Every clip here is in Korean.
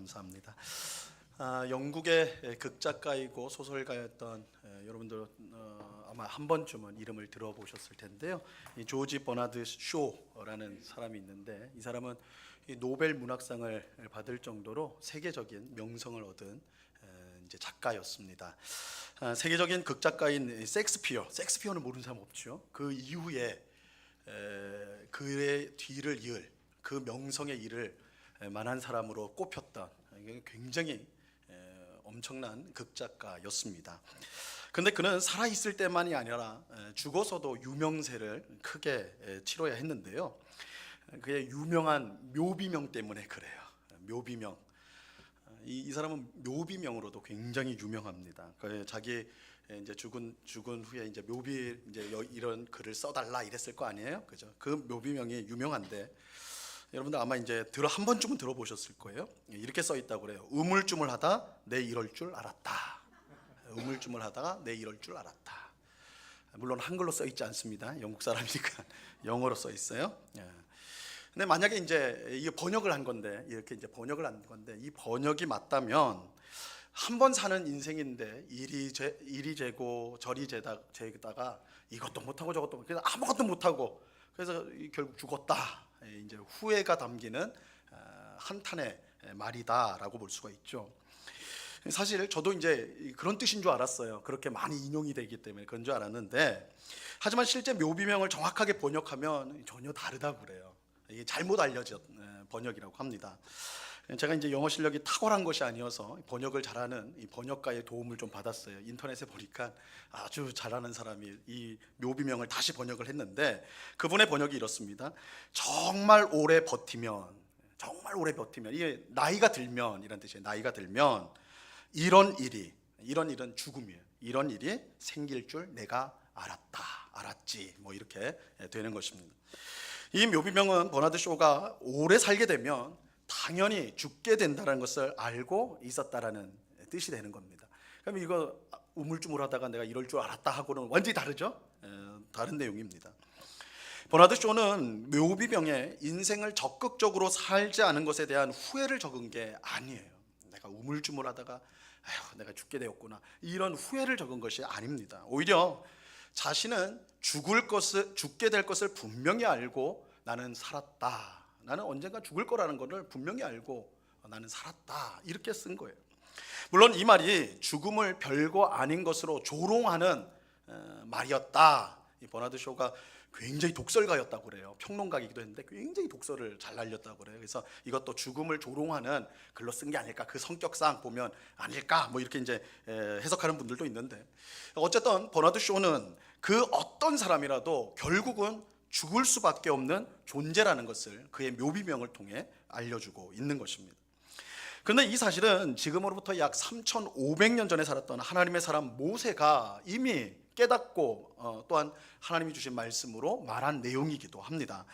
감사합니다. 영국의 극작가이고 소설가였던 여러분들 아마 한 번쯤은 이름을 들어보셨을 텐데요. 이 조지 버나드 쇼라는 사람이 있는데 이 사람은 이 노벨 문학상을 받을 정도로 세계적인 명성을 얻은 이제 작가였습니다. 세계적인 극작가인 섹스피어는 모르는 사람 없죠. 그 이후에 그의 뒤를 이을 그 명성의 일을 만한 사람으로 꼽혔던 굉장히 엄청난 극작가였습니다. 근데 그는 살아있을 때만이 아니라 죽어서도 유명세를 크게 치러야 했는데요. 그의 유명한 묘비명 때문에 그래요. 묘비명. 이 사람은 묘비명으로도 굉장히 유명합니다. 자기 이제 죽은 후에 이제 묘비 이제 이런 글을 써달라 이랬을 거 아니에요, 그죠? 그 묘비명이 유명한데 여러분들 아마 이제 한 번쯤은 들어보셨을 거예요. 이렇게 써 있다고 그래요. 우물쭈물하다 내 이럴 줄 알았다. 우물쭈물하다가 내 이럴 줄 알았다. 물론 한글로 써 있지 않습니다. 영국 사람이니까 영어로 써 있어요. 근데 만약에 이제 이게 번역을 한 건데 이렇게 이제 번역을 한 건데 이 번역이 맞다면 한 번 사는 인생인데 이리 재고 저리 재다가 이것도 못하고 저것도 그래서 아무것도 못하고 그래서 결국 죽었다. 이제 후회가 담기는 한탄의 말이다라고 볼 수가 있죠. 사실 저도 이제 그런 뜻인 줄 알았어요. 그렇게 많이 인용이 되기 때문에 그런 줄 알았는데 하지만 실제 묘비명을 정확하게 번역하면 전혀 다르다고 그래요. 이게 잘못 알려진 번역이라고 합니다. 제가 이제 영어 실력이 탁월한 것이 아니어서 번역을 잘하는 이 번역가의 도움을 좀 받았어요. 인터넷에 보니까 아주 잘하는 사람이 이 묘비명을 다시 번역을 했는데 그분의 번역이 이렇습니다. 정말 오래 버티면 이게 나이가 들면 이란 뜻이에요. 나이가 들면 이런 일은 죽음이에요. 이런 일이 생길 줄 내가 알았지 뭐 이렇게 되는 것입니다. 이 묘비명은 버나드 쇼가 오래 살게 되면 당연히 죽게 된다는 것을 알고 있었다라는 뜻이 되는 겁니다. 그럼 이거 우물쭈물하다가 내가 이럴 줄 알았다 하고는 완전히 다르죠? 다른 내용입니다. 버나드 쇼는 묘비명에 인생을 적극적으로 살지 않은 것에 대한 후회를 적은 게 아니에요. 내가 우물쭈물하다가 내가 죽게 되었구나 이런 후회를 적은 것이 아닙니다. 오히려 자신은 죽게 될 것을 분명히 알고 나는 살았다. 나는 언젠가 죽을 거라는 것을 분명히 알고 나는 살았다. 이렇게 쓴 거예요. 물론 이 말이 죽음을 별거 아닌 것으로 조롱하는 말이었다. 이 버나드 쇼가 굉장히 독설가였다고 그래요. 평론가이기도 했는데 굉장히 독설을 잘 날렸다고 그래요. 그래서 이것도 죽음을 조롱하는 글로 쓴 게 아닐까, 그 성격상 보면 아닐까, 뭐 이렇게 이제 해석하는 분들도 있는데 어쨌든 버나드 쇼는 그 어떤 사람이라도 결국은 죽을 수밖에 없는 존재라는 것을 그의 묘비명을 통해 알려주고 있는 것입니다. 그런데 이 사실은 지금으로부터 약 3,500년 전에 살았던 하나님의 사람 모세가 이미 깨닫고 또한 하나님이 주신 말씀으로 말한 내용이기도 합니다.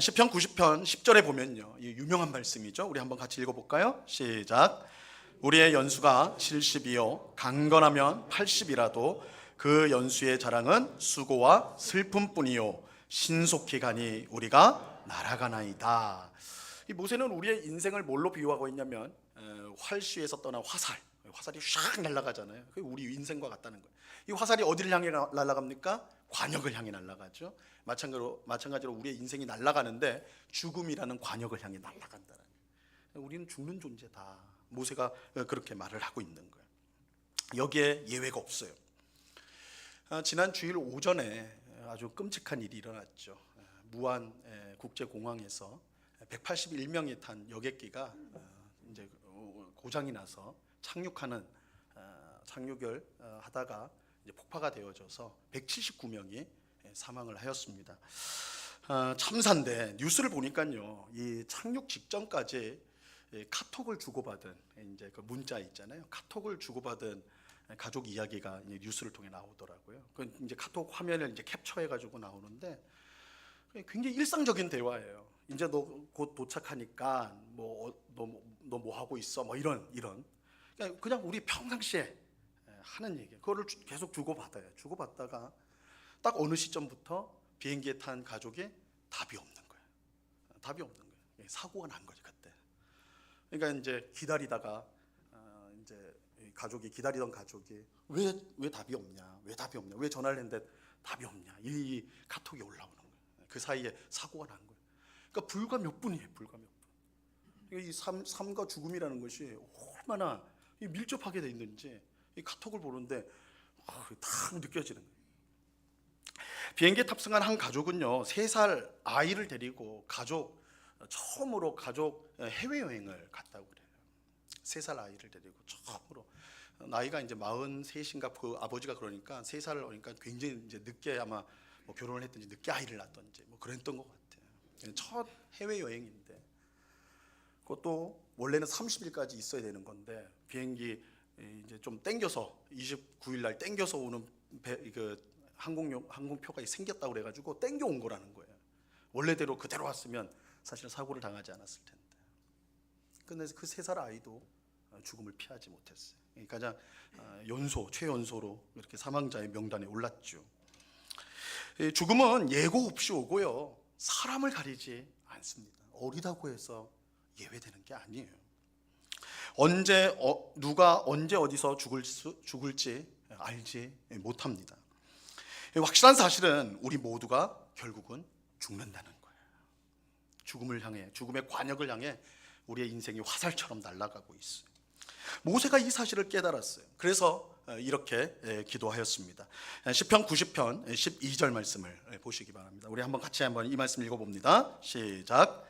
시편 90편 10절에 보면요, 이 유명한 말씀이죠. 우리 한번 같이 읽어볼까요? 시작. 우리의 연수가 70이요 강건하면 80이라도 그 연수의 자랑은 수고와 슬픔뿐이요 신속히 가니 우리가 날아가나이다. 이 모세는 우리의 인생을 뭘로 비유하고 있냐면 활시에서 떠난 화살이 샥 날아가잖아요. 그게 우리 인생과 같다는 거예요. 이 화살이 어디를 향해 날아갑니까? 관역을 향해 날아가죠. 마찬가지로 우리의 인생이 날아가는데 죽음이라는 관역을 향해 날아간다는 거예요. 우리는 죽는 존재다. 모세가 그렇게 말을 하고 있는 거예요. 여기에 예외가 없어요. 지난 주일 오전에 아주 끔찍한 일이 일어났죠. 무안 국제공항에서 181명이 탄 여객기가 이제 고장이 나서 착륙을 하다가 이제 폭파가 되어져서 179명이 사망을 하였습니다. 참사인데 뉴스를 보니까요, 이 착륙 직전까지 카톡을 주고받은 이제 그 문자 있잖아요. 카톡을 주고받은 가족 이야기가 뉴스를 통해 나오더라고요. 그 이제 카톡 화면을 이제 캡처해가지고 나오는데 굉장히 일상적인 대화예요. 이제 너 곧 도착하니까 너 뭐 하고 있어? 뭐 이런 그냥 우리 평상시에 하는 얘기. 그거를 계속 주고받아요. 주고받다가 딱 어느 시점부터 비행기에 탄 가족이 답이 없는 거예요. 사고가 난 거죠 그때. 그러니까 이제 기다리다가 이제 가족이 기다리던 가족이 왜 답이 없냐, 왜 답이 없냐, 왜 전화를 했는데 답이 없냐, 이 카톡이 올라오는 거예요. 그 사이에 사고가 난 거예요. 그러니까 불과 몇 분이에요, 불과 몇 분. 이 삶과 죽음이라는 것이 얼마나 밀접하게 돼 있는지 이 카톡을 보는데 딱 느껴지는 거예요. 비행기에 탑승한 한 가족은요, 3살 아이를 데리고 처음으로 가족 해외여행을 갔다고 그래요. 3살 아이를 데리고 처음으로. 나이가 이제 43인가 그 아버지가 그러니까 3살을 오니까 굉장히 이제 늦게 아마 뭐 결혼을 했든지 늦게 아이를 낳았든지 뭐 그랬던 것 같아요. 첫 해외여행인데 그것도 원래는 30일까지 있어야 되는 건데 비행기 이제 좀 땡겨서 29일 날 땡겨서 오는 항공표가 생겼다고 그래가지고 땡겨 온 거라는 거예요. 원래대로 그대로 왔으면 사실 사고를 당하지 않았을 텐데. 근데 그 3살 아이도 죽음을 피하지 못했어요. 가장 최연소로 이렇게 사망자의 명단에 올랐죠. 죽음은 예고 없이 오고요, 사람을 가리지 않습니다. 어리다고 해서 예외되는 게 아니에요. 누가 언제 어디서 죽을지 알지 못합니다. 확실한 사실은 우리 모두가 결국은 죽는다는 거예요. 죽음의 관역을 향해 우리의 인생이 화살처럼 날아가고 있어요. 모세가 이 사실을 깨달았어요. 그래서 이렇게 기도하였습니다. 시편 90편 12절 말씀을 보시기 바랍니다. 우리 같이 이 말씀 읽어봅니다. 시작.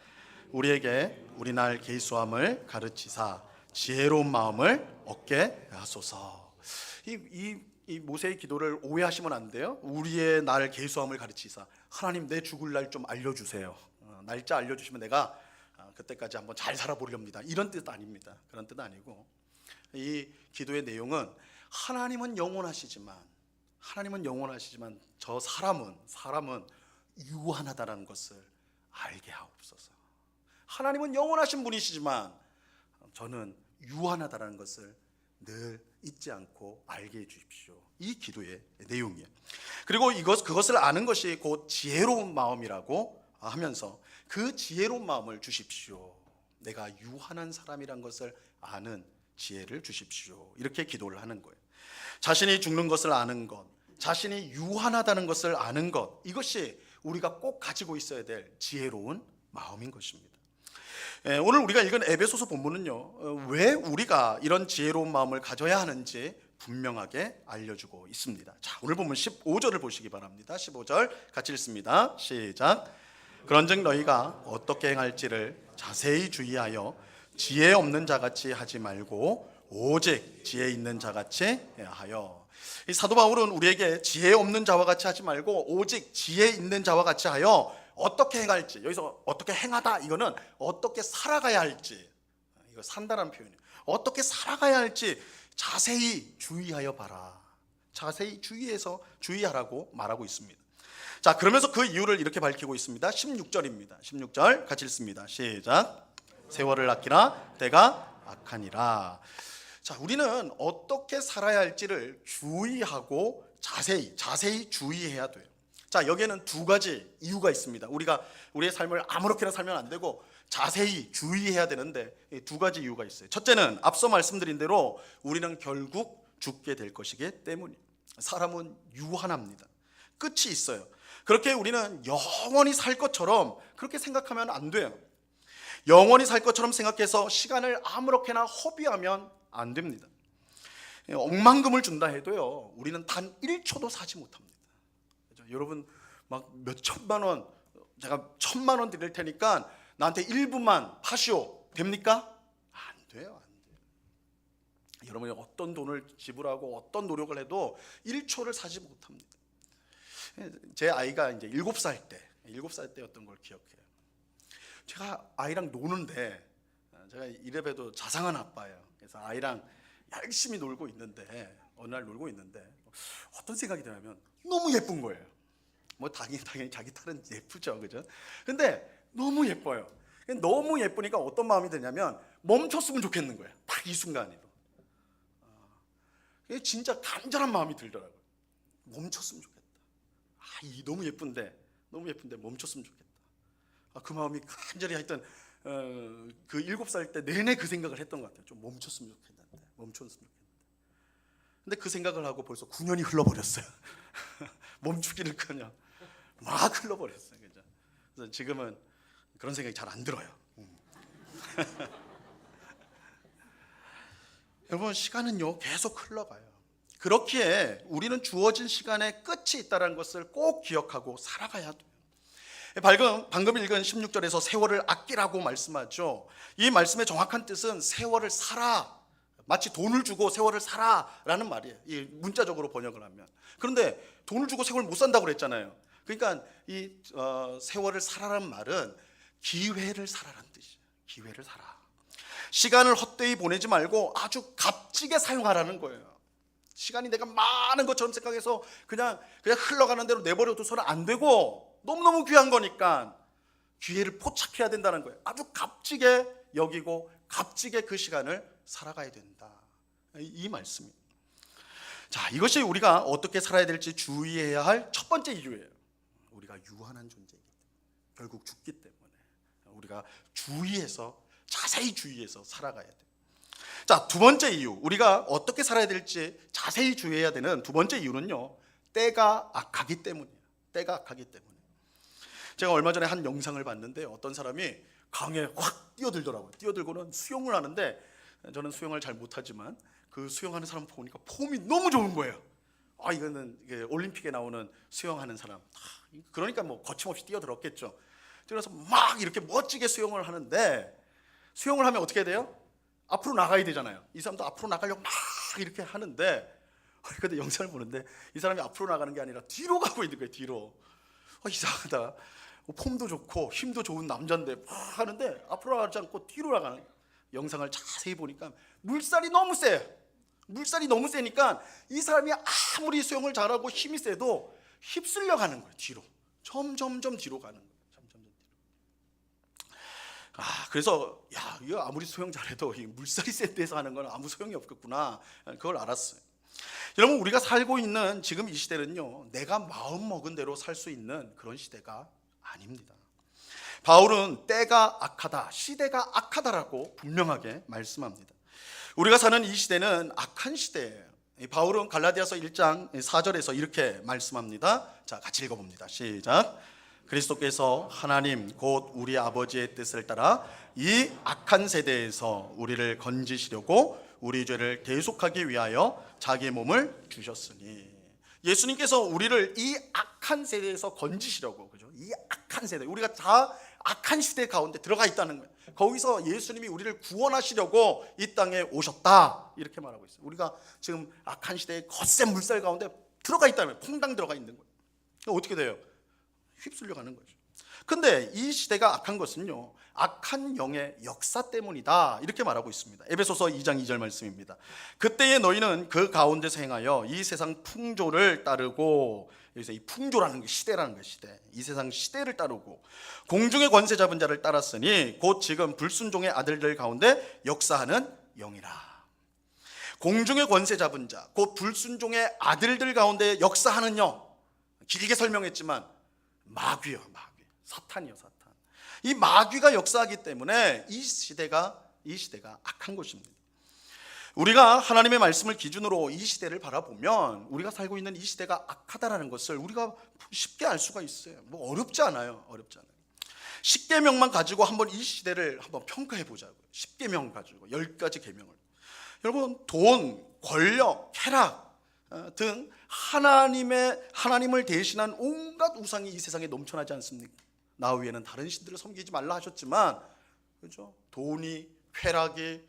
우리에게 우리 날 계수함을 가르치사 지혜로운 마음을 얻게 하소서. 이 모세의 기도를 오해하시면 안 돼요. 우리의 날 계수함을 가르치사, 하나님 내 죽을 날 좀 알려주세요. 날짜 알려주시면 내가 그때까지 한번 잘 살아보렵니다, 이런 뜻 아닙니다. 그런 뜻 아니고, 이 기도의 내용은 하나님은 영원하시지만 저 사람은 유한하다는 것을 알게 하옵소서. 하나님은 영원하신 분이시지만 저는 유한하다는 것을 늘 잊지 않고 알게 해주십시오. 이 기도의 내용이에요. 그리고 그것을 아는 것이 곧 지혜로운 마음이라고 하면서 그 지혜로운 마음을 주십시오. 내가 유한한 사람이란 것을 아는 지혜를 주십시오. 이렇게 기도를 하는 거예요. 자신이 죽는 것을 아는 것, 자신이 유한하다는 것을 아는 것, 이것이 우리가 꼭 가지고 있어야 될 지혜로운 마음인 것입니다. 오늘 우리가 읽은 에베소서 본문은요, 왜 우리가 이런 지혜로운 마음을 가져야 하는지 분명하게 알려주고 있습니다. 자, 오늘 본문 15절을 보시기 바랍니다. 15절 같이 읽습니다. 시작. 그런즉 너희가 어떻게 행할지를 자세히 주의하여 지혜 없는 자같이 하지 말고 오직 지혜 있는 자같이 하여. 이 사도 바울은 우리에게 지혜 없는 자와 같이 하지 말고 오직 지혜 있는 자와 같이 하여 어떻게 행할지, 여기서 어떻게 행하다, 이거는 어떻게 살아가야 할지, 이거 산다라는 표현이에요. 어떻게 살아가야 할지 자세히 주의하여 봐라. 자세히 주의하라고 말하고 있습니다. 자, 그러면서 그 이유를 이렇게 밝히고 있습니다. 16절입니다. 16절 같이 읽습니다. 시작. 세월을 아끼라 때가 악하니라. 자, 우리는 어떻게 살아야 할지를 주의하고 자세히 주의해야 돼요. 자, 여기에는 2가지 이유가 있습니다. 우리가 우리의 삶을 아무렇게나 살면 안 되고 자세히 주의해야 되는데 2가지 이유가 있어요. 첫째는 앞서 말씀드린 대로 우리는 결국 죽게 될 것이기 때문이에요. 사람은 유한합니다. 끝이 있어요. 그렇게 우리는 영원히 살 것처럼 그렇게 생각하면 안 돼요. 영원히 살 것처럼 생각해서 시간을 아무렇게나 허비하면 안 됩니다. 억만금을 준다 해도요, 우리는 단 1초도 사지 못합니다. 여러분 막 몇 천만 원, 제가 1,000만 원 드릴 테니까 나한테 1분만 파시오, 됩니까? 안 돼요. 여러분이 어떤 돈을 지불하고 어떤 노력을 해도 1초를 사지 못합니다. 제 아이가 이제 7살 때였던 걸 기억해요. 제가 아이랑 노는데, 제가 이래봬도 자상한 아빠예요. 그래서 아이랑 열심히 놀고 있는데, 어느 날 놀고 있는데 어떤 생각이 드냐면 너무 예쁜 거예요. 뭐 당연히 자기 딸은 예쁘죠, 그죠? 근데 너무 예뻐요. 너무 예쁘니까 어떤 마음이 드냐면 멈췄으면 좋겠는 거예요. 딱 이 순간에도. 이게 진짜 간절한 마음이 들더라고요. 멈췄으면 좋겠다. 너무 예쁜데 멈췄으면 좋겠다. 그 마음이 간절히 하여튼 그 7살 때 내내 그 생각을 했던 것 같아요. 좀 멈췄으면 좋겠는데, 멈췄으면 좋겠는데. 근데 그 생각을 하고 벌써 9년이 흘러버렸어요. 멈추기를커녕 막 흘러버렸어요. 그죠? 그래서 지금은 그런 생각이 잘 안 들어요. 여러분, 시간은요 계속 흘러가요. 그렇기에 우리는 주어진 시간에 끝이 있다는 것을 꼭 기억하고 살아가야 돼요. 방금 읽은 16절에서 세월을 아끼라고 말씀하죠. 이 말씀의 정확한 뜻은 세월을 살아, 마치 돈을 주고 세월을 살아라는 말이에요. 이 문자적으로 번역을 하면. 그런데 돈을 주고 세월을 못 산다고 그랬잖아요. 그러니까 이 세월을 살아라는 말은 기회를 살아라는 뜻이에요. 기회를 살아. 시간을 헛되이 보내지 말고 아주 값지게 사용하라는 거예요. 시간이 내가 많은 것처럼 생각해서 그냥 흘러가는 대로 내버려 둬서는 안 되고, 너무너무 귀한 거니까 기회를 포착해야 된다는 거예요. 아주 값지게 여기고 값지게 그 시간을 살아가야 된다, 이 말씀입니다. 자, 이것이 우리가 어떻게 살아야 될지 주의해야 할 첫 번째 이유예요. 우리가 유한한 존재이기 때문에, 결국 죽기 때문에 우리가 자세히 주의해서 살아가야 돼요. 자, 두 번째 이유, 우리가 어떻게 살아야 될지 자세히 주의해야 되는 두 번째 이유는요, 때가 악하기 때문이에요. 때가 악하기 때문에. 제가 얼마 전에 한 영상을 봤는데 어떤 사람이 강에 확 뛰어들더라고요. 뛰어들고는 수영을 하는데, 저는 수영을 잘 못하지만 그 수영하는 사람 보니까 폼이 너무 좋은 거예요. 이거는 올림픽에 나오는 수영하는 사람, 그러니까 뭐 거침없이 뛰어들었겠죠. 그래서 막 이렇게 멋지게 수영을 하는데, 수영을 하면 어떻게 돼요? 앞으로 나가야 되잖아요. 이 사람도 앞으로 나가려고 막 이렇게 하는데, 근데 영상을 보는데 이 사람이 앞으로 나가는 게 아니라 뒤로 가고 있는 거예요. 뒤로. 이상하다. 폼도 좋고 힘도 좋은 남자인데 막 하는데 앞으로 나가지 않고 뒤로 나가는 거예요. 영상을 자세히 보니까 물살이 너무 세요. 물살이 너무 세니까 이 사람이 아무리 수영을 잘하고 힘이 세도 휩쓸려 가는 거예요. 뒤로. 점점점 뒤로 가는 거예요. 그래서 이거 아무리 수영 잘해도 이 물살이 센 데서 하는 건 아무 소용이 없겠구나, 그걸 알았어요. 여러분, 우리가 살고 있는 지금 이 시대는요, 내가 마음 먹은 대로 살 수 있는 그런 시대가 아닙니다. 바울은 때가 악하다, 시대가 악하다라고 분명하게 말씀합니다. 우리가 사는 이 시대는 악한 시대예요. 바울은 갈라디아서 1장 4절에서 이렇게 말씀합니다. 자, 같이 읽어봅니다. 시작. 그리스도께서 하나님 곧 우리 아버지의 뜻을 따라 이 악한 세대에서 우리를 건지시려고 우리 죄를 대속하기 위하여 자기 몸을 주셨으니, 예수님께서 우리를 이 악한 세대에서 건지시려고, 그죠? 이 악한 세대, 우리가 다 악한 시대 가운데 들어가 있다는 거예요. 거기서 예수님이 우리를 구원하시려고 이 땅에 오셨다, 이렇게 말하고 있어요. 우리가 지금 악한 시대의 거센 물살 가운데 들어가 있다는 거예요. 퐁당 들어가 있는 거예요. 어떻게 돼요? 휩쓸려 가는 거죠. 근데 이 시대가 악한 것은요, 악한 영의 역사 때문이다, 이렇게 말하고 있습니다. 에베소서 2장 2절 말씀입니다. 그때에 너희는 그 가운데서 행하여 이 세상 풍조를 따르고, 여기서 이 풍조라는 게 시대라는 거예요. 시대. 이 세상 시대를 따르고 공중의 권세 잡은 자를 따랐으니 곧 지금 불순종의 아들들 가운데 역사하는 영이라. 공중의 권세 잡은 자, 곧 불순종의 아들들 가운데 역사하는 영, 길게 설명했지만 마귀요, 마귀. 사탄이요, 사탄. 이 마귀가 역사하기 때문에 이 시대가 악한 것입니다. 우리가 하나님의 말씀을 기준으로 이 시대를 바라보면 우리가 살고 있는 이 시대가 악하다라는 것을 우리가 쉽게 알 수가 있어요. 뭐 어렵지 않아요. 어렵지 않아요. 10계명만 가지고 한번 이 시대를 한번 평가해 보자고요. 10계명 가지고 10가지 계명을. 여러분, 돈, 권력, 쾌락 등 하나님을 대신한 온갖 우상이 이 세상에 넘쳐나지 않습니까? 나 외에는 다른 신들을 섬기지 말라 하셨지만, 그렇죠? 돈이, 쾌락이,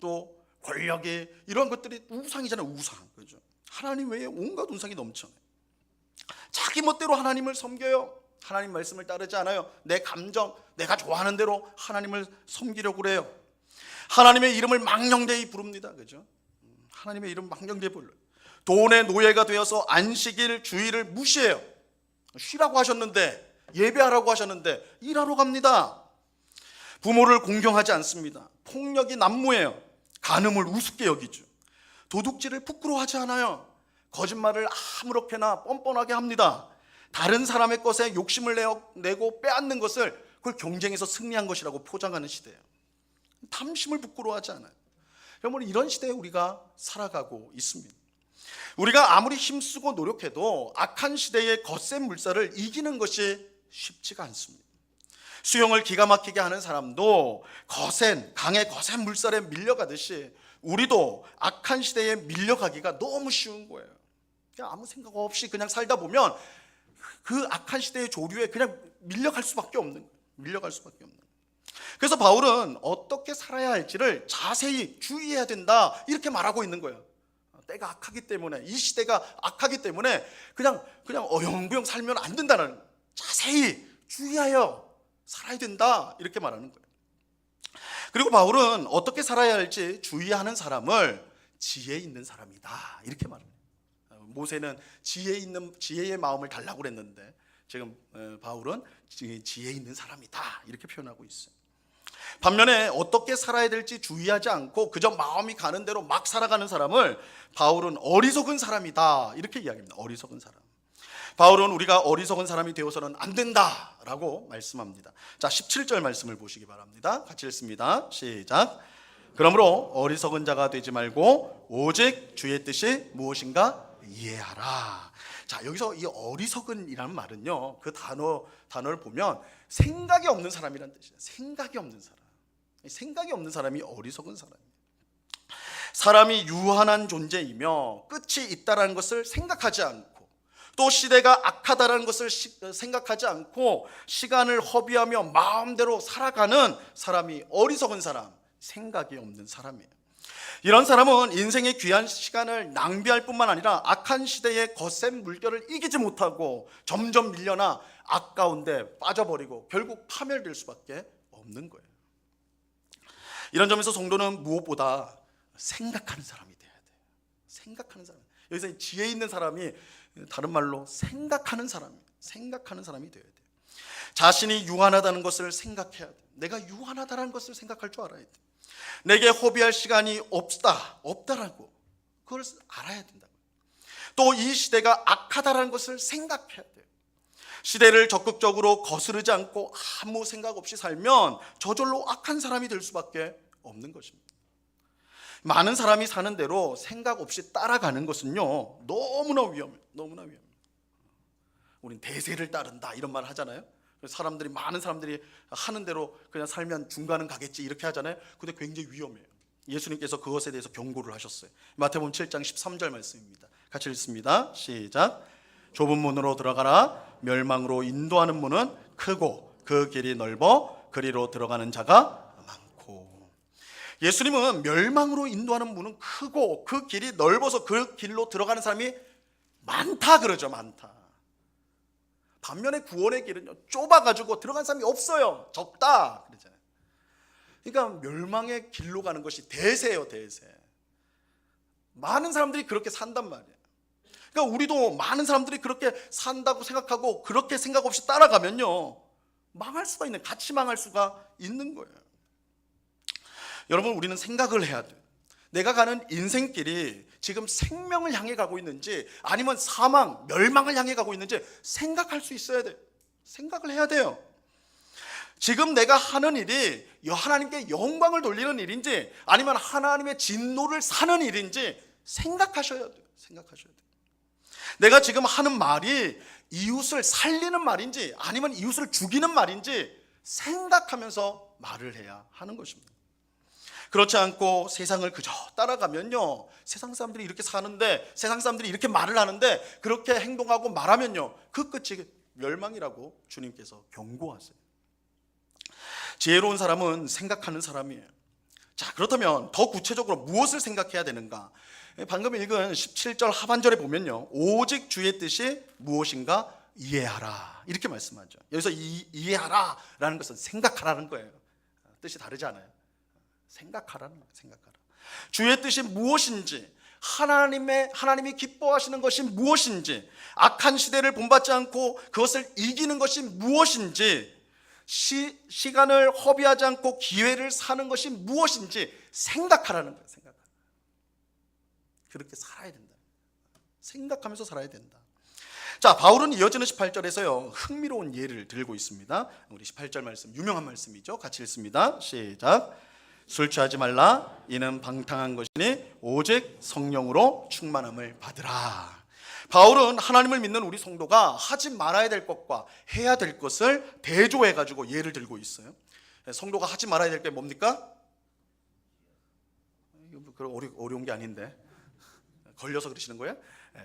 또 권력이, 이런 것들이 우상이잖아요. 우상, 그렇죠? 하나님 외에 온갖 우상이 넘쳐나요. 자기 멋대로 하나님을 섬겨요. 하나님 말씀을 따르지 않아요. 내 감정, 내가 좋아하는 대로 하나님을 섬기려고 그래요. 하나님의 이름을 망령되이 부릅니다, 그렇죠? 하나님의 이름 망령되이 불러요. 돈의 노예가 되어서 안식일, 주일을 무시해요. 쉬라고 하셨는데, 예배하라고 하셨는데 일하러 갑니다. 부모를 공경하지 않습니다. 폭력이 난무해요. 간음을 우습게 여기죠. 도둑질을 부끄러워하지 않아요. 거짓말을 아무렇게나 뻔뻔하게 합니다. 다른 사람의 것에 욕심을 내고 빼앗는 것을 그걸 경쟁에서 승리한 것이라고 포장하는 시대예요. 탐심을 부끄러워하지 않아요. 여러분, 이런 시대에 우리가 살아가고 있습니다. 우리가 아무리 힘쓰고 노력해도 악한 시대의 거센 물살을 이기는 것이 쉽지가 않습니다. 수영을 기가 막히게 하는 사람도 강의 거센 물살에 밀려가듯이 우리도 악한 시대에 밀려가기가 너무 쉬운 거예요. 그냥 아무 생각 없이 그냥 살다 보면 그 악한 시대의 조류에 그냥 밀려갈 수밖에 없는 거예요. 그래서 바울은 어떻게 살아야 할지를 자세히 주의해야 된다, 이렇게 말하고 있는 거예요. 때가 악하기 때문에, 이 시대가 악하기 때문에 그냥 어영부영 살면 안 된다는, 자세히 주의하여 살아야 된다, 이렇게 말하는 거예요. 그리고 바울은 어떻게 살아야 할지 주의하는 사람을 지혜 있는 사람이다, 이렇게 말합니다. 모세는 지혜의 마음을 달라고 그랬는데 지금 바울은 지혜 있는 사람이다, 이렇게 표현하고 있어요. 반면에 어떻게 살아야 될지 주의하지 않고 그저 마음이 가는 대로 막 살아가는 사람을 바울은 어리석은 사람이다, 이렇게 이야기합니다. 어리석은 사람. 바울은 우리가 어리석은 사람이 되어서는 안 된다라고 말씀합니다. 자, 17절 말씀을 보시기 바랍니다. 같이 읽습니다. 시작. 그러므로 어리석은 자가 되지 말고 오직 주의 뜻이 무엇인가 이해하라. 자, 여기서 이 어리석은이라는 말은요, 그 단어를 보면 생각이 없는 사람이라는 뜻이에요. 생각이 없는 사람. 생각이 없는 사람이 어리석은 사람이에요. 사람이 유한한 존재이며 끝이 있다라는 것을 생각하지 않고, 또 시대가 악하다라는 것을 생각하지 않고 시간을 허비하며 마음대로 살아가는 사람이 어리석은 사람, 생각이 없는 사람이에요. 이런 사람은 인생의 귀한 시간을 낭비할 뿐만 아니라 악한 시대의 거센 물결을 이기지 못하고 점점 밀려나 아까운데 빠져버리고 결국 파멸될 수밖에 없는 거예요. 이런 점에서 성도는 무엇보다 생각하는 사람이 돼야 돼요. 생각하는 사람. 여기서 지혜 있는 사람이 다른 말로 생각하는 사람이 돼야 돼요. 자신이 유한하다는 것을 생각해야 돼요. 내가 유한하다는 것을 생각할 줄 알아야 돼요. 내게 허비할 시간이 없다라고 그걸 알아야 된다. 또 이 시대가 악하다라는 것을 생각해야 돼요. 시대를 적극적으로 거스르지 않고 아무 생각 없이 살면 저절로 악한 사람이 될 수밖에 없는 것입니다. 많은 사람이 사는 대로 생각 없이 따라가는 것은요, 너무나 위험해요. 너무나 위험해요. 우린 대세를 따른다, 이런 말 하잖아요. 많은 사람들이 하는 대로 그냥 살면 중간은 가겠지, 이렇게 하잖아요. 근데 굉장히 위험해요. 예수님께서 그것에 대해서 경고를 하셨어요. 마태복음 7장 13절 말씀입니다. 같이 읽습니다. 시작. 좁은 문으로 들어가라. 멸망으로 인도하는 문은 크고 그 길이 넓어 그리로 들어가는 자가 많고. 예수님은 멸망으로 인도하는 문은 크고 그 길이 넓어서 그 길로 들어가는 사람이 많다 그러죠. 많다. 반면에 구원의 길은요, 좁아가지고 들어간 사람이 없어요. 적다 그러잖아요. 그러니까 멸망의 길로 가는 것이 대세예요. 대세. 많은 사람들이 그렇게 산단 말이에요. 그러니까 우리도 많은 사람들이 그렇게 산다고 생각하고 그렇게 생각 없이 따라가면요, 같이 망할 수가 있는 거예요. 여러분, 우리는 생각을 해야 돼요. 내가 가는 인생길이 지금 생명을 향해 가고 있는지 아니면 사망, 멸망을 향해 가고 있는지 생각할 수 있어야 돼요. 생각을 해야 돼요. 지금 내가 하는 일이 하나님께 영광을 돌리는 일인지 아니면 하나님의 진노를 사는 일인지 생각하셔야 돼요. 생각하셔야 돼요. 내가 지금 하는 말이 이웃을 살리는 말인지 아니면 이웃을 죽이는 말인지 생각하면서 말을 해야 하는 것입니다. 그렇지 않고 세상을 그저 따라가면요, 세상 사람들이 이렇게 사는데, 세상 사람들이 이렇게 말을 하는데 그렇게 행동하고 말하면요, 그 끝이 멸망이라고 주님께서 경고하세요. 지혜로운 사람은 생각하는 사람이에요. 자, 그렇다면 더 구체적으로 무엇을 생각해야 되는가? 방금 읽은 17절 하반절에 보면요, 오직 주의 뜻이 무엇인가 이해하라, 이렇게 말씀하죠. 여기서 이해하라 라는 것은 생각하라는 거예요. 뜻이 다르지 않아요. 생각하라는 거예요. 생각하라. 주의 뜻이 무엇인지, 하나님이 기뻐하시는 것이 무엇인지, 악한 시대를 본받지 않고 그것을 이기는 것이 무엇인지, 시간을 허비하지 않고 기회를 사는 것이 무엇인지 생각하라는 거예요. 그렇게 살아야 된다. 생각하면서 살아야 된다. 자, 바울은 이어지는 18절에서요 흥미로운 예를 들고 있습니다. 우리 18절 말씀, 유명한 말씀이죠. 같이 읽습니다. 시작. 술 취하지 말라. 이는 방탕한 것이니 오직 성령으로 충만함을 받으라. 바울은 하나님을 믿는 우리 성도가 하지 말아야 될 것과 해야 될 것을 대조해 가지고 예를 들고 있어요. 성도가 하지 말아야 될 게 뭡니까? 어려운 게 아닌데 걸려서 그러시는 거예요?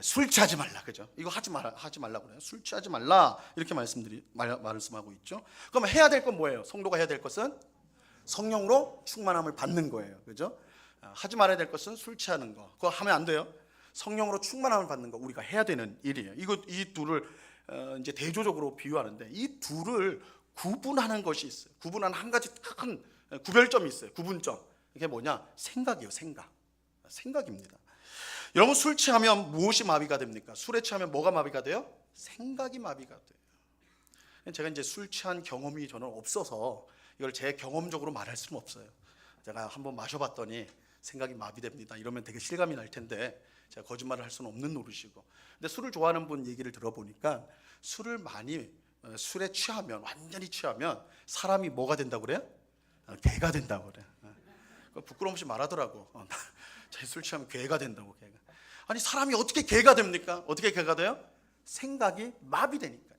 술 취하지 말라, 그죠? 이거 하지 말라 그래요. 술 취하지 말라 이렇게 말씀하고 있죠. 그럼 해야 될 건 뭐예요? 성도가 해야 될 것은 성령으로 충만함을 받는 거예요, 그죠? 하지 말아야 될 것은 술 취하는 거, 그거 하면 안 돼요. 성령으로 충만함을 받는 거 우리가 해야 되는 일이에요. 이 둘을 이제 대조적으로 비유하는데 이 둘을 구분하는 것이 있어요. 구분하는 한 가지 큰 구별점이 있어요. 구분점. 이게 뭐냐? 생각이에요. 생각입니다. 여러분, 술 취하면 무엇이 마비가 됩니까? 술에 취하면 뭐가 마비가 돼요? 생각이 마비가 돼요. 제가 이제 술 취한 경험이 저는 없어서 이걸 제 경험적으로 말할 수는 없어요. 제가 한번 마셔봤더니 생각이 마비됩니다. 이러면 되게 실감이 날 텐데 제가 거짓말을 할 수는 없는 노릇이고. 근데 술을 좋아하는 분 얘기를 들어보니까 술에 취하면, 완전히 취하면 사람이 뭐가 된다고 그래요? 괴가 된다고 그래요. 부끄러움 없이 말하더라고. 제 술 취하면 괴가 된다고. 괴가. 아니, 사람이 어떻게 괴가 됩니까? 어떻게 괴가 돼요? 생각이 마비되니까.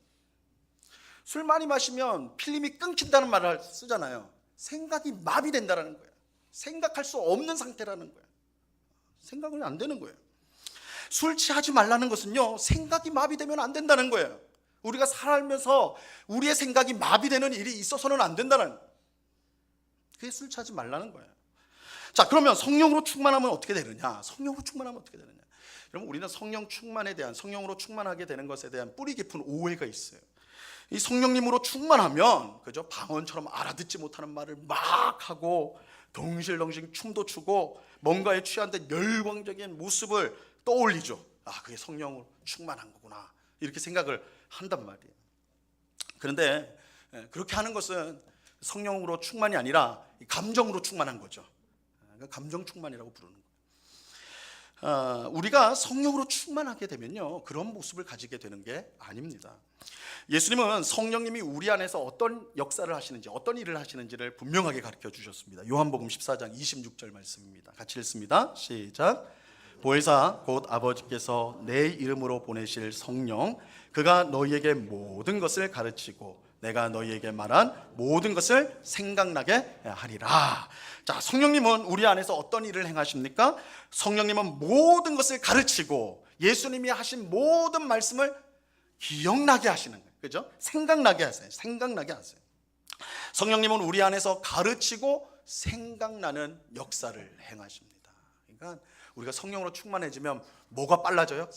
술 많이 마시면 필름이 끊긴다는 말을 쓰잖아요. 생각이 마비된다는 거예요. 생각할 수 없는 상태라는 거예요. 생각은 안 되는 거예요. 술 취하지 말라는 것은요, 생각이 마비되면 안 된다는 거예요. 우리가 살면서 우리의 생각이 마비되는 일이 있어서는 안 된다는 거예요. 그게 술 취하지 말라는 거예요. 자, 그러면 성령으로 충만하면 어떻게 되느냐? 성령으로 충만하면 어떻게 되느냐? 여러분, 우리는 성령으로 충만하게 되는 것에 대한 뿌리 깊은 오해가 있어요. 이 성령님으로 충만하면, 그죠? 방언처럼 알아듣지 못하는 말을 막 하고 덩실덩실 춤도 추고 뭔가에 취한 듯 열광적인 모습을 떠올리죠. 아, 그게 성령으로 충만한 거구나, 이렇게 생각을 한단 말이에요. 그런데 그렇게 하는 것은 성령으로 충만이 아니라 감정으로 충만한 거죠. 감정 충만이라고 부르는 거예요. 우리가 성령으로 충만하게 되면요, 그런 모습을 가지게 되는 게 아닙니다. 예수님은 성령님이 우리 안에서 어떤 역사를 하시는지, 어떤 일을 하시는지를 분명하게 가르쳐 주셨습니다. 요한복음 14장 26절 말씀입니다. 같이 읽습니다. 시작. 보혜사 곧 아버지께서 내 이름으로 보내실 성령, 그가 너희에게 모든 것을 가르치고 내가 너희에게 말한 모든 것을 생각나게 하리라. 자, 성령님은 우리 안에서 어떤 일을 행하십니까? 성령님은 모든 것을 가르치고 예수님이 하신 모든 말씀을 기억나게 하시는 거예요. 그죠? 생각나게 하세요. 성령님은 우리 안에서 가르치고 생각나는 역사를 행하십니다. 그러니까 우리가 성령으로 충만해지면 뭐가 빨라져요?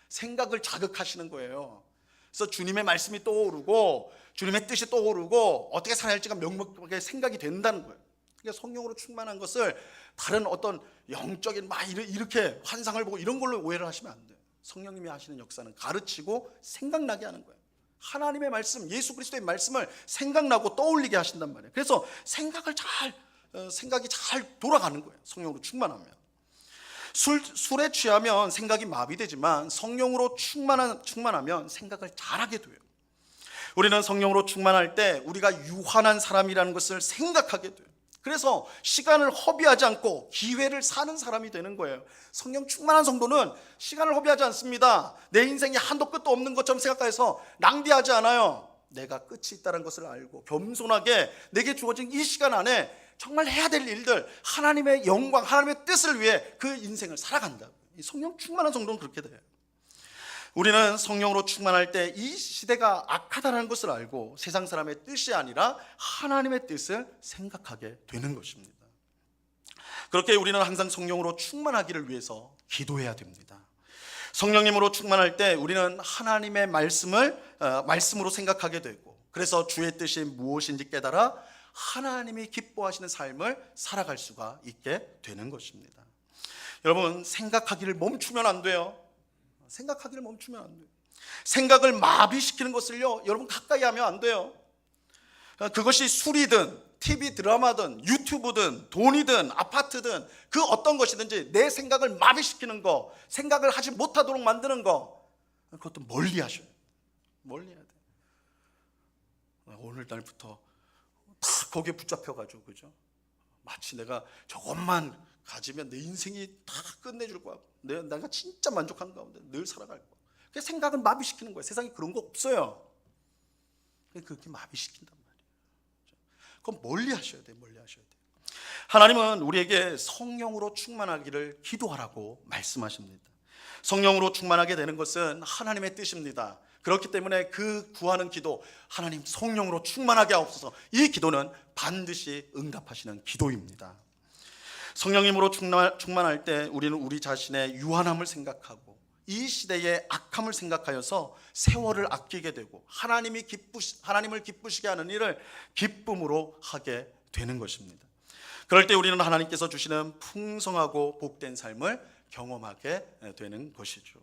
생각을 자극하시는 거예요. 그래서 주님의 말씀이 떠오르고 주님의 뜻이 떠오르고 어떻게 살아야 할지가 명확하게 생각이 된다는 거예요. 그러니까 성령으로 충만한 것을 다른 어떤 영적인 막 이렇게 환상을 보고 이런 걸로 오해를 하시면 안 돼요. 성령님이 하시는 역사는 가르치고 생각나게 하는 거예요. 하나님의 말씀, 예수 그리스도의 말씀을 생각나고 떠올리게 하신단 말이에요. 그래서 생각이 잘 돌아가는 거예요. 성령으로 충만하면. 술에 취하면 생각이 마비되지만 성령으로 충만하면 생각을 잘하게 돼요. 우리는 성령으로 충만할 때 우리가 유한한 사람이라는 것을 생각하게 돼요. 그래서 시간을 허비하지 않고 기회를 사는 사람이 되는 거예요. 성령 충만한 성도는 시간을 허비하지 않습니다. 내 인생이 한도 끝도 없는 것처럼 생각해서 낭비하지 않아요. 내가 끝이 있다는 것을 알고 겸손하게 내게 주어진 이 시간 안에 정말 해야 될 일들, 하나님의 영광, 하나님의 뜻을 위해 그 인생을 살아간다. 성령 충만한 성도는 그렇게 돼요. 우리는 성령으로 충만할 때 이 시대가 악하다는 것을 알고 세상 사람의 뜻이 아니라 하나님의 뜻을 생각하게 되는 것입니다. 그렇게 우리는 항상 성령으로 충만하기를 위해서 기도해야 됩니다. 성령님으로 충만할 때 우리는 하나님의 말씀으로 생각하게 되고, 그래서 주의 뜻이 무엇인지 깨달아 하나님이 기뻐하시는 삶을 살아갈 수가 있게 되는 것입니다. 여러분, 생각하기를 멈추면 안 돼요. 생각을 마비시키는 것을요, 여러분 가까이 하면 안 돼요. 그것이 술이든 TV 드라마든 유튜브든 돈이든 아파트든 그 어떤 것이든지 내 생각을 마비시키는 거, 생각을 하지 못하도록 만드는 거, 그것도 멀리 하셔야 돼요. 멀리 해야 돼요. 오늘날부터 다 거기에 붙잡혀가지고, 그죠? 마치 내가 저것만 가지면 내 인생이 다 끝내줄 거야. 내가 진짜 만족한 가운데 늘 살아갈 거야. 그 생각은 마비시키는 거예요. 세상에 그런 거 없어요. 그렇게 마비시킨단 말이에요. 그건 멀리 하셔야 돼요. 멀리 하셔야 돼요. 하나님은 우리에게 성령으로 충만하기를 기도하라고 말씀하십니다. 성령으로 충만하게 되는 것은 하나님의 뜻입니다. 그렇기 때문에 그 구하는 기도, 하나님 성령으로 충만하게 하옵소서, 이 기도는 반드시 응답하시는 기도입니다. 성령님으로 충만할 때 우리는 우리 자신의 유한함을 생각하고 이 시대의 악함을 생각하여서 세월을 아끼게 되고 하나님을 기쁘시게 하는 일을 기쁨으로 하게 되는 것입니다. 그럴 때 우리는 하나님께서 주시는 풍성하고 복된 삶을 경험하게 되는 것이죠.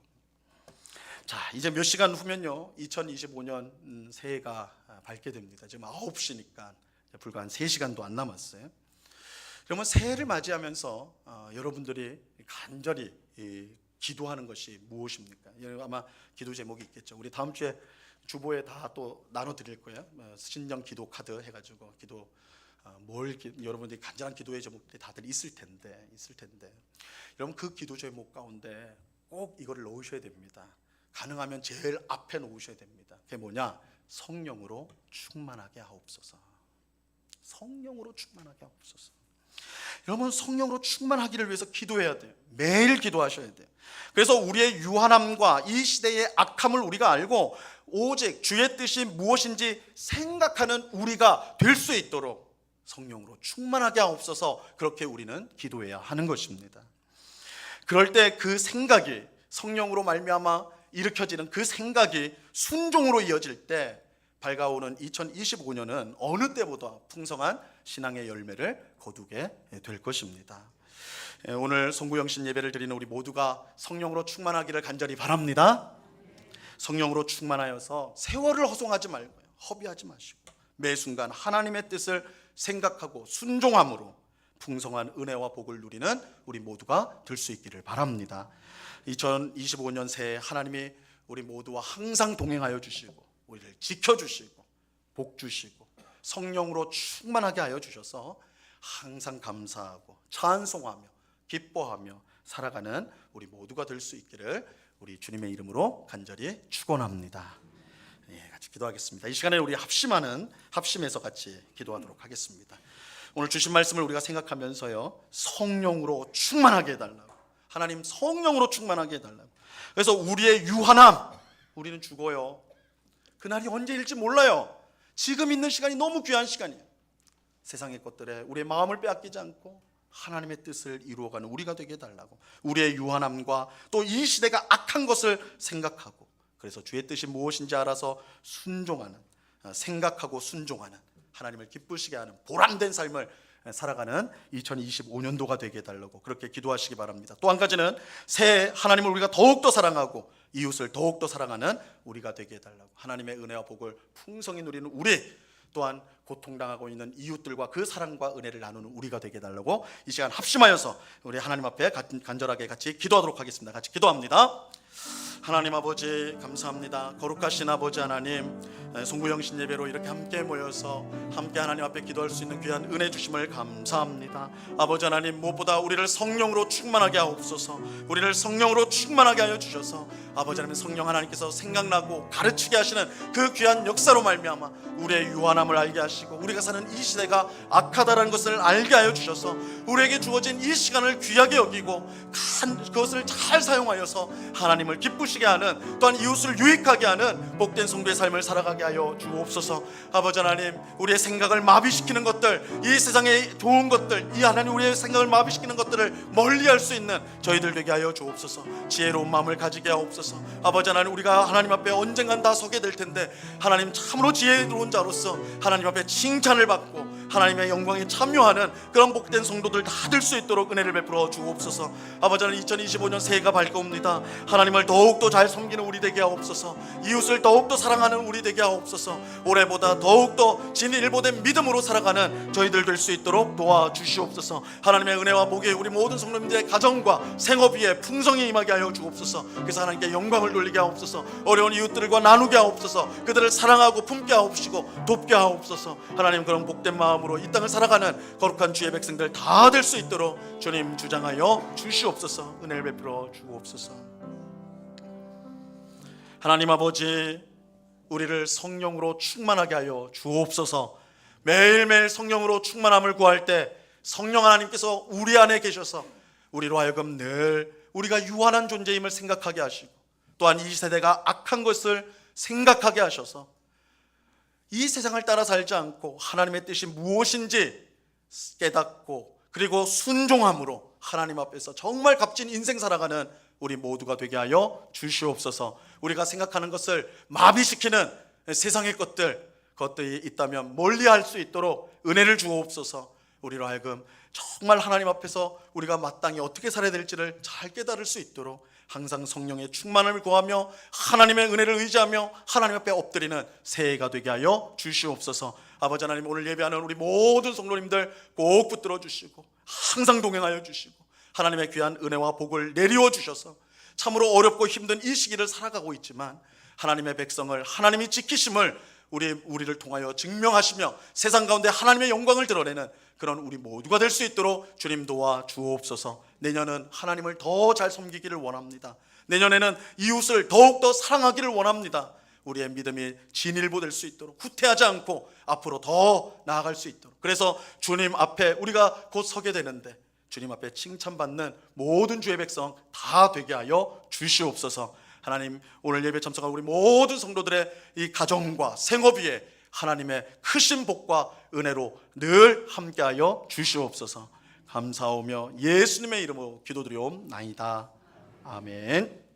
자, 이제 몇 시간 후면요 2025년 새해가 밝게 됩니다. 지금 9시니까 불과 한 3시간도 안 남았어요. 그러면 새해를 맞이하면서 여러분들이 간절히 기도하는 것이 무엇입니까? 아마 기도 제목이 있겠죠. 우리 다음 주에 주보에 다 또 나눠드릴 거예요. 신령 기도 카드 해가지고 기도 여러분들이 간절한 기도의 제목들이 다들 있을 텐데 여러분 그 기도 제목 가운데 꼭 이거를 넣으셔야 됩니다. 가능하면 제일 앞에 놓으셔야 됩니다. 그게 뭐냐? 성령으로 충만하게 하옵소서. 성령으로 충만하게 하옵소서. 여러분 성령으로 충만하기를 위해서 기도해야 돼요. 매일 기도하셔야 돼요. 그래서 우리의 유한함과 이 시대의 악함을 우리가 알고 오직 주의 뜻이 무엇인지 생각하는 우리가 될 수 있도록 성령으로 충만하게 하옵소서, 그렇게 우리는 기도해야 하는 것입니다. 그럴 때 그 생각이 성령으로 말미암아 일으켜지는 그 생각이 순종으로 이어질 때 밝아오는 2025년은 어느 때보다 풍성한 신앙의 열매를 거두게 될 것입니다. 오늘 송구영신 예배를 드리는 우리 모두가 성령으로 충만하기를 간절히 바랍니다. 성령으로 충만하여서 세월을 허송하지 말고요, 허비하지 마시고 매 순간 하나님의 뜻을 생각하고 순종함으로 풍성한 은혜와 복을 누리는 우리 모두가 될 수 있기를 바랍니다. 2025년 새해 하나님이 우리 모두와 항상 동행하여 주시고 우리를 지켜주시고 복 주시고 성령으로 충만하게 하여 주셔서 항상 감사하고 찬송하며 기뻐하며 살아가는 우리 모두가 될 수 있기를 우리 주님의 이름으로 간절히 축원합니다. 같이 기도하겠습니다. 이 시간에 우리 합심해서 같이 기도하도록 하겠습니다. 오늘 주신 말씀을 우리가 생각하면서요, 성령으로 충만하게 해달라고, 하나님 성령으로 충만하게 해달라고. 그래서 우리의 유한함, 우리는 죽어요. 그날이 언제일지 몰라요. 지금 있는 시간이 너무 귀한 시간이에요. 세상의 것들에 우리의 마음을 빼앗기지 않고 하나님의 뜻을 이루어가는 우리가 되게 해달라고, 우리의 유한함과 또 이 시대가 악한 것을 생각하고 그래서 주의 뜻이 무엇인지 알아서 순종하는, 생각하고 순종하는, 하나님을 기쁘시게 하는 보람된 삶을 살아가는 2025년도가 되게 해달라고 그렇게 기도하시기 바랍니다. 또 한 가지는 새해 하나님을 우리가 더욱더 사랑하고 이웃을 더욱더 사랑하는 우리가 되게 해달라고, 하나님의 은혜와 복을 풍성히 누리는 우리, 또한 고통당하고 있는 이웃들과 그 사랑과 은혜를 나누는 우리가 되게 해달라고 이 시간 합심하여서 우리 하나님 앞에 간절하게 같이 기도하도록 하겠습니다. 같이 기도합니다. 하나님 아버지 감사합니다. 거룩하신 아버지 하나님, 송구영신 예배로 이렇게 함께 모여서 함께 하나님 앞에 기도할 수 있는 귀한 은혜 주심을 감사합니다. 아버지 하나님, 무엇보다 우리를 성령으로 충만하게 하옵소서. 우리를 성령으로 충만하게 하여 주셔서 아버지 하나님, 성령 하나님께서 생각나고 가르치게 하시는 그 귀한 역사로 말미암아 우리의 유한함을 알게 하시고 우리가 사는 이 시대가 악하다는 것을 알게 하여 주셔서 우리에게 주어진 이 시간을 귀하게 여기고 그것을 잘 사용하여서 하나님을 기쁘시게 하는, 또한 이웃을 유익하게 하는 복된 성도의 삶을 살아가게 하여 주옵소서. 아버지 하나님, 우리의 생각을 마비시키는 것들, 이 세상의 좋은 것들, 이 하나님 우리의 생각을 마비시키는 것들을 멀리할 수 있는 저희들 되게 하여 주옵소서. 지혜로운 마음을 가지게 하옵소서. 아버지 하나님, 우리가 하나님 앞에 언젠간 다 서게 될 텐데 하나님 참으로 지혜로운 자로서 하나님 앞에 칭찬을 받고 하나님의 영광에 참여하는 그런 복된 성도들 다 될 수 있도록 은혜를 베풀어 주옵소서. 아버지 하나님, 2025년 새해가 밝아옵니다. 하나님을 더욱더 잘 섬기는 우리 되게 하옵소서. 이웃을 더욱더 사랑하는 우리 되게 하옵소서. 올해보다 더욱더 진일보된 믿음으로 살아가는 저희들 될 수 있도록 도와주시옵소서. 하나님의 은혜와 복이 우리 모든 성도님들의 가정과 생업 위에 풍성히 임하게 하여 주옵소서. 그래서 하나님께 영광을 돌리게 하옵소서. 어려운 이웃들과 나누게 하옵소서. 그들을 사랑하고 품게 하옵시고 돕게 하옵소서. 하나님, 그런 복된 마음으로 이 땅을 살아가는 거룩한 주의 백성들 다 될 수 있도록 주님 주장하여 주시옵소서. 은혜를 베풀어 주옵소서. 하나님 아버지, 우리를 성령으로 충만하게 하여 주옵소서. 매일매일 성령으로 충만함을 구할 때 성령 하나님께서 우리 안에 계셔서 우리로 하여금 늘 우리가 유한한 존재임을 생각하게 하시고, 또한 이 세대가 악한 것을 생각하게 하셔서 이 세상을 따라 살지 않고 하나님의 뜻이 무엇인지 깨닫고, 그리고 순종함으로 하나님 앞에서 정말 값진 인생 살아가는 우리 모두가 되게 하여 주시옵소서. 우리가 생각하는 것을 마비시키는 세상의 것들이 있다면 멀리할 수 있도록 은혜를 주옵소서. 우리로 하여금 정말 하나님 앞에서 우리가 마땅히 어떻게 살아야 될지를 잘 깨달을 수 있도록 항상 성령의 충만함을 구하며 하나님의 은혜를 의지하며 하나님 앞에 엎드리는 새해가 되게 하여 주시옵소서. 아버지 하나님, 오늘 예배하는 우리 모든 성도님들 꼭 붙들어 주시고 항상 동행하여 주시고 하나님의 귀한 은혜와 복을 내리워 주셔서 참으로 어렵고 힘든 이 시기를 살아가고 있지만 하나님의 백성을 하나님이 지키심을 우리를 통하여 증명하시며 세상 가운데 하나님의 영광을 드러내는 그런 우리 모두가 될 수 있도록 주님 도와 주옵소서. 내년은 하나님을 더 잘 섬기기를 원합니다. 내년에는 이웃을 더욱더 사랑하기를 원합니다. 우리의 믿음이 진일보될 수 있도록, 후퇴하지 않고 앞으로 더 나아갈 수 있도록, 그래서 주님 앞에 우리가 곧 서게 되는데 주님 앞에 칭찬받는 모든 주의 백성 다 되게 하여 주시옵소서. 하나님, 오늘 예배 참석한 우리 모든 성도들의 이 가정과 생업 위에 하나님의 크신 복과 은혜로 늘 함께하여 주시옵소서. 감사하며 예수님의 이름으로 기도드리옵나이다. 아멘.